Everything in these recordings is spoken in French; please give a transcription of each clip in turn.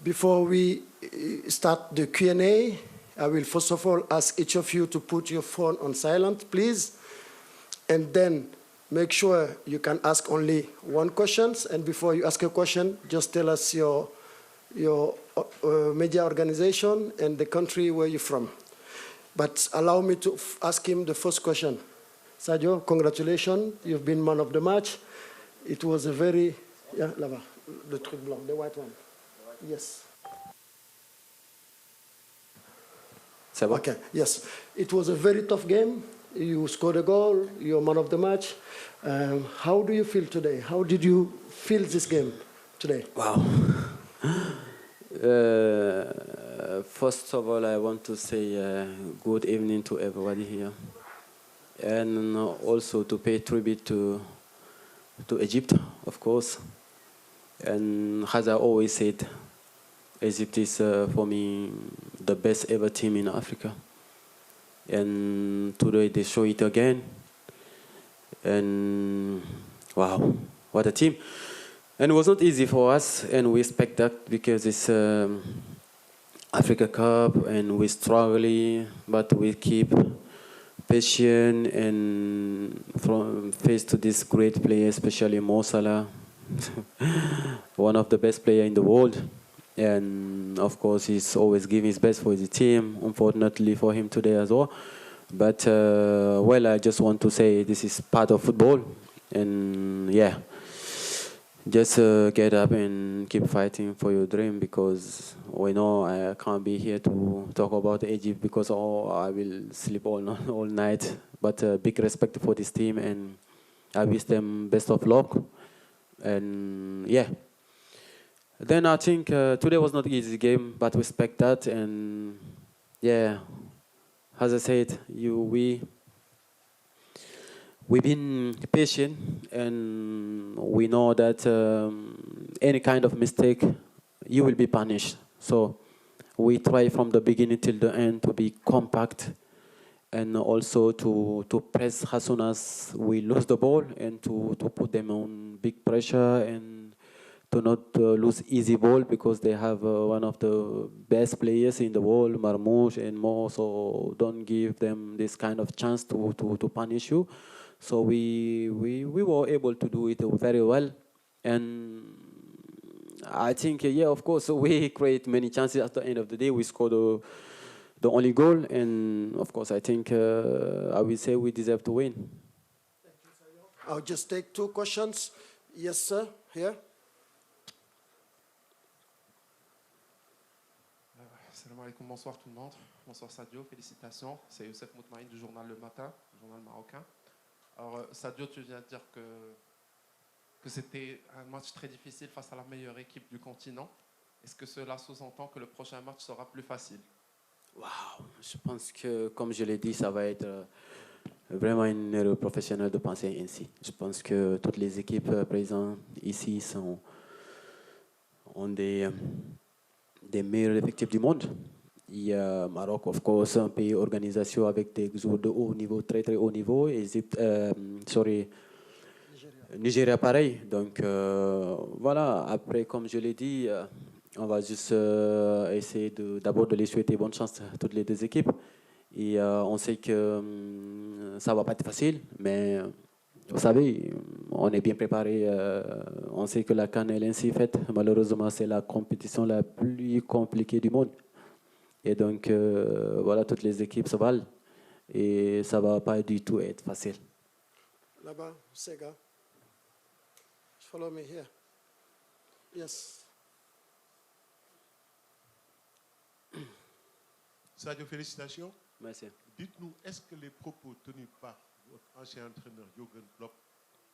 Before we start the Q&A, I will first of all ask each of you to put your phone on silent, please. And then make sure you can ask only one question. And before you ask a question, just tell us your media organization and the country where you're from. But allow me to ask him the first question. Sadio, congratulations. You've been man of the match. It was a very... Yeah, là-bas, le truc blanc, the white one. Yes. Okay, yes. It was a very tough game. You scored a goal. You're man of the match. How do you feel today? How did you feel this game today? Wow. First of all, I want to say good evening to everybody here. And also to pay tribute to Egypt, of course. And as I always said, Egypt is, for me, the best ever team in Africa. And today they show it again. And wow, what a team. And it was not easy for us, and we expect that because it's Africa Cup and we struggle, but we keep patient and face to this great player, especially Mo Salah, one of the best players in the world. And of course, he's always giving his best for his team. Unfortunately for him today as well. But well, I just want to say this is part of football, and yeah. Just get up and keep fighting for your dream, because we know I can't be here to talk about Egypt because I will sleep all night. But big respect for this team, and I wish them best of luck. And yeah. Then I think today was not an easy game, but we expect that. And yeah, as I said, we've been patient, and we know that any kind of mistake, you will be punished. So we try from the beginning till the end to be compact, and also to press as soon as we lose the ball, and to put them on big pressure, and to not lose easy ball, because they have one of the best players in the world, Marmoush and Mo, so don't give them this kind of chance to punish you. So we were able to do it very well, and I think yeah, of course, we create many chances. At the end of the day, we scored the only goal, and of course, I think I will say we deserve to win. Thank you, Sadio. I'll just take two questions. Yes, sir, here. Salam alaikum, bonsoir tout le monde. Bonsoir Sadio, félicitations. C'est Youssef Moutmaïn du journal Le Matin, journal marocain. Alors Sadio, tu viens de dire que c'était un match très difficile face à la meilleure équipe du continent. Est-ce que cela sous-entend que le prochain match sera plus facile? Wow, je pense que, comme je l'ai dit, ça va être vraiment une erreur professionnelle de penser ainsi. Je pense que toutes les équipes présentes ici ont des meilleurs effectifs du monde. Il y a Maroc, of course, un pays organisation avec des joueurs de haut niveau, très très haut niveau. Nigeria pareil. Donc voilà, après, comme je l'ai dit, on va juste essayer d'abord de les souhaiter bonne chance à toutes les deux équipes. Et on sait que ça ne va pas être facile, mais vous savez, on est bien préparé. On sait que la CAN est ainsi faite. Malheureusement, c'est la compétition la plus compliquée du monde. Et donc, voilà, toutes les équipes se valent. Et ça ne va pas du tout être facile. Là-bas, Sega. Follow me here. Yes. Sadio, félicitations. Merci. Dites-nous, est-ce que les propos tenus par votre ancien entraîneur Jürgen Klopp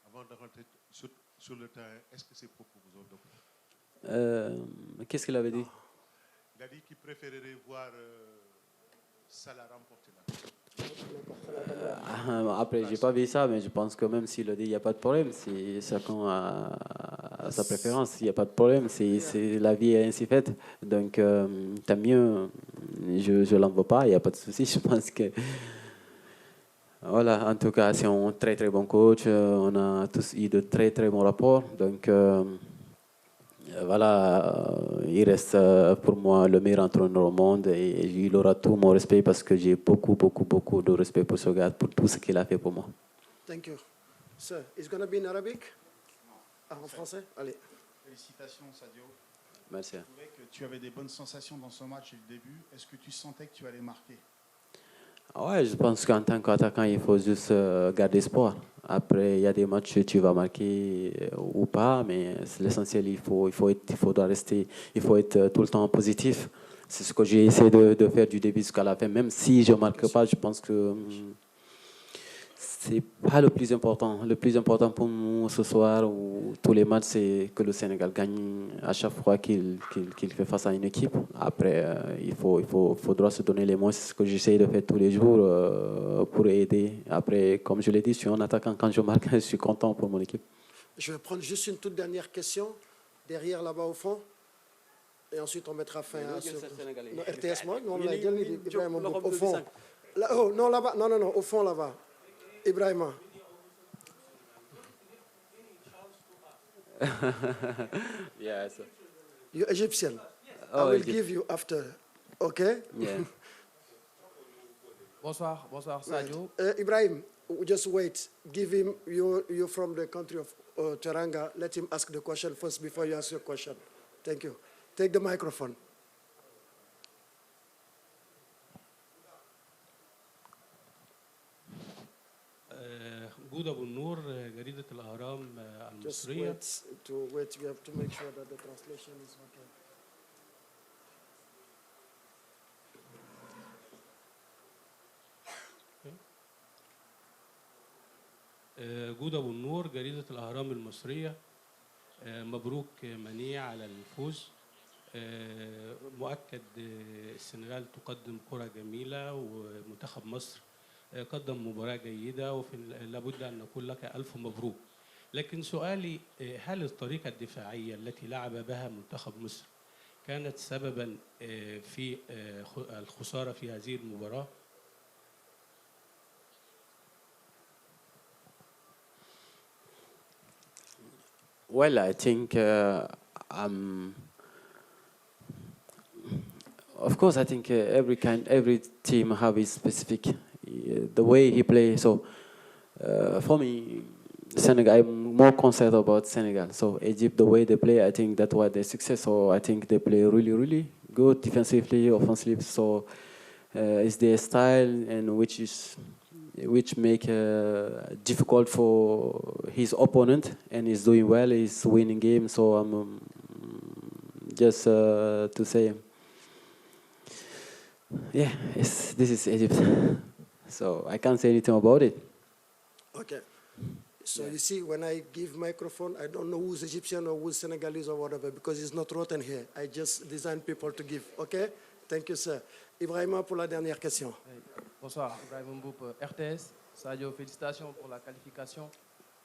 avant de rentrer sur le terrain, est-ce que ces propos vous ont donné? Qu'est-ce qu'il avait dit? Il a dit qu'il préférerait voir Salah remporter la Après, j'ai pas vu ça, mais je pense que même s'il le dit, il n'y a pas de problème. Si chacun a sa préférence, il n'y a pas de problème. La vie est ainsi faite. Donc, tant mieux. Je ne l'en veux pas, il n'y a pas de souci. Je pense que... Voilà, en tout cas, c'est un très très bon coach. On a tous eu de très très bons rapports. Donc, Voilà, il reste pour moi le meilleur entraîneur au monde et il aura tout mon respect parce que j'ai beaucoup, beaucoup, beaucoup de respect pour ce gars, pour tout ce qu'il a fait pour moi. Thank you. Sir, it's going to be in Arabic? Ah, en français? Allez. Félicitations Sadio. Merci. Je trouvais que tu avais des bonnes sensations dans ce match et le début. Est-ce que tu sentais que tu allais marquer? Ouais, je pense qu'en tant qu'attaquant, il faut juste garder espoir. Après, il y a des matchs où tu vas marquer ou pas, mais c'est l'essentiel, il faudra rester, il faut être tout le temps positif. C'est ce que j'ai essayé de faire du début jusqu'à la fin. Même si je ne marque pas, je pense que c'est pas le plus important. Le plus important pour nous ce soir ou tous les matchs, c'est que le Sénégal gagne à chaque fois qu'il fait face à une équipe. Après, faudra se donner les moyens. C'est ce que j'essaie de faire tous les jours pour aider. Après, comme je l'ai dit, je suis un attaquant. Quand je marque, je suis content pour mon équipe. Je vais prendre juste une toute dernière question, derrière là-bas au fond. Et ensuite, on mettra fin à ce... Non, RTS, moi, non, on a déjà dit Ibrahima Mboup, au fond. Là, oh, non, là-bas, non, au fond, là-bas. Ibrahima. Yes. You're Egyptian. I Oh, will Egypt. give you after, okay? Yeah. Bonsoir, bonsoir Sadio. Ibrahim, just wait. Give him, you're from the country of Teranga. Let him ask the question first before you ask your question. Thank you. Take the microphone. جودة أبو النور جريدة الأهرام Just المصرية. wait. We have to make sure that the translation is okay. جودة أبو النور جريدة الأهرام المصرية. مبروك منيع على الفوز. مؤكد السنغال تقدم كرة جميلة ومنتخب مصر قدم مباراة جيدة وفي لابد أن نقول لك ألف مبروك. لكن سؤالي هل الطريقة الدفاعية التي لعب بها منتخب مصر كانت سببا في الخسارة في هذه المباراة؟ Well, I think, of course, I think every team have its specific, the way he plays. So, for me, Senegal, I'm more concerned about Senegal. So, Egypt, the way they play, I think that's why they're success. So, I think they play really, really good defensively, offensively. So, it's their style and which make difficult for his opponent, and he's doing well. He's winning games. So I'm just to say, yeah, this is Egypt. So I can't say anything about it. Okay. So you see, when I give microphone, I don't know who's Egyptian or who's Senegalese or whatever, because it's not written here. I just design people to give. Okay? Thank you, sir. Ibrahima, pour la dernière question. Bonsoir, Ibrahim Mboup, RTS. Sadio, félicitations pour la qualification.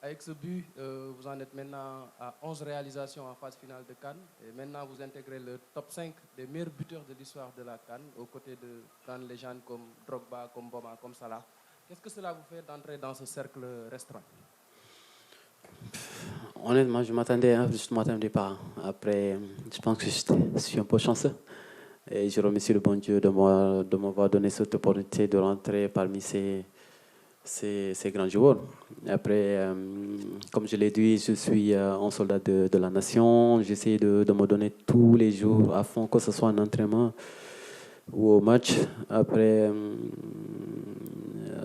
Avec ce but, vous en êtes maintenant à 11 réalisations en phase finale de CAN. Et maintenant, vous intégrez le top 5 des meilleurs buteurs de l'histoire de la CAN, aux côtés de grandes légendes comme Drogba, comme Boma, comme Salah. Qu'est-ce que cela vous fait d'entrer dans ce cercle restreint? Honnêtement, je ne m'attendais pas. Après, je pense que je suis un peu chanceux. Et je remercie le bon Dieu de m'avoir donné cette opportunité de rentrer parmi ces grands joueurs. Après, comme je l'ai dit, je suis un soldat de la nation. J'essaie de me donner tous les jours à fond, que ce soit en entraînement ou au match. Après,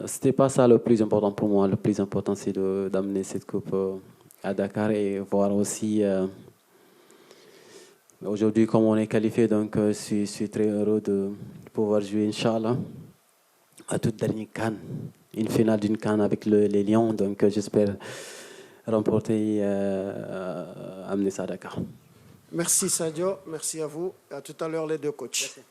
c'était pas ça le plus important pour moi. Le plus important, c'est d'amener cette coupe à Dakar et voir aussi... Aujourd'hui, comme on est qualifié, donc je suis très heureux de pouvoir jouer, Inch'Allah, à toute dernière CAN, une finale d'une CAN avec les Lions. Donc j'espère remporter, amener ça à Dakar. Merci Sadio, merci à vous. À tout à l'heure les deux coachs. Merci.